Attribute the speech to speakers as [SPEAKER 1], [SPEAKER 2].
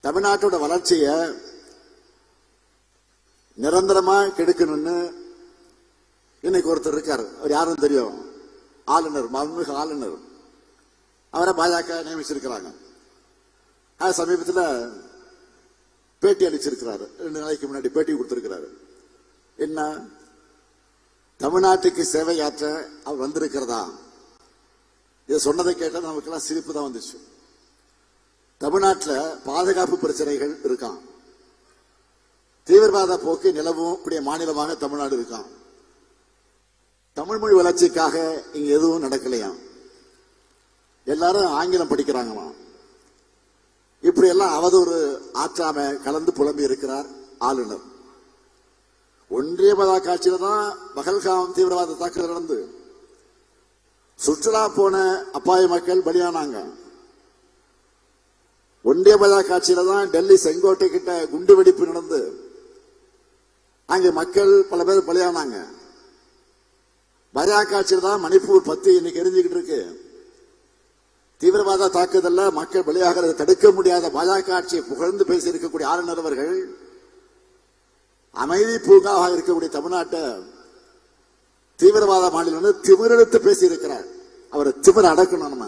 [SPEAKER 1] தமிழ்நாட்டோட வளர்ச்சியை நிரந்தரமா கெடுக்கணும்னு இன்னைக்கு ஒருத்தர் இருக்காரு. அவர் யாரும் தெரியும், ஆளுநர், மாண்புமிகு ஆளுநர். அவரை பாஜக நியமிச்சிருக்கிறாங்க. சமீபத்தில் பேட்டி அளிச்சிருக்கிறாரு. 2 நாளைக்கு முன்னாடி பேட்டி கொடுத்திருக்கிறாரு. என்ன, தமிழ்நாட்டுக்கு சேவையாற்ற அவர் வந்திருக்கிறதா? இதை சொன்னதை கேட்டால் நமக்கெல்லாம் சிரிப்பு தான் வந்துச்சு. தமிழ்நாட்டில் பாதுகாப்பு பிரச்சனைகள் இருக்கான், தீவிரவாத போக்கு நிலவும் கூடிய மாநிலமாக தமிழ்நாடு இருக்கான். தமிழ் மொழி வளர்ச்சிக்காக இங்க எதுவும் நடக்கலையாம். எல்லாரும் ஆங்கிலம் படிக்கிறாங்களாம். இப்படி எல்லாம் அவதூறு ஆற்றாம கலந்து புலம்பி இருக்கிறார் ஆளுநர். ஒன்றிய காட்சியில தான் பகல்காம் தீவிரவாத தாக்குதல் நடந்து சுற்றுலா போன அப்பாவி மக்கள் பலியானாங்க. ஒன்றிய காட்சியில தான் டெல்லி செங்கோட்டை கிட்ட குண்டு வெடிப்பு நடந்து அங்கே மக்கள் பல பேர் பலியானாங்க. காட்சியில் தான் மணிப்பூர் 10 இன்னைக்கு எரிஞ்சுக்கிட்டு இருக்கு. தீவிரவாத தாக்குதல்ல மக்கள் பலியாகிறத தடுக்க முடியாத பாஜக ஆட்சியை புகழ்ந்து பேசி இருக்கக்கூடிய ஆளுநர் அவர்கள் அமைதி பூங்காவாக இருக்கக்கூடிய தமிழ்நாட்டை தீவிரவாத மாநிலம் திமிரெடுத்து பேசி இருக்கிறார். அவரை திமிர அடக்கணும். நம்ம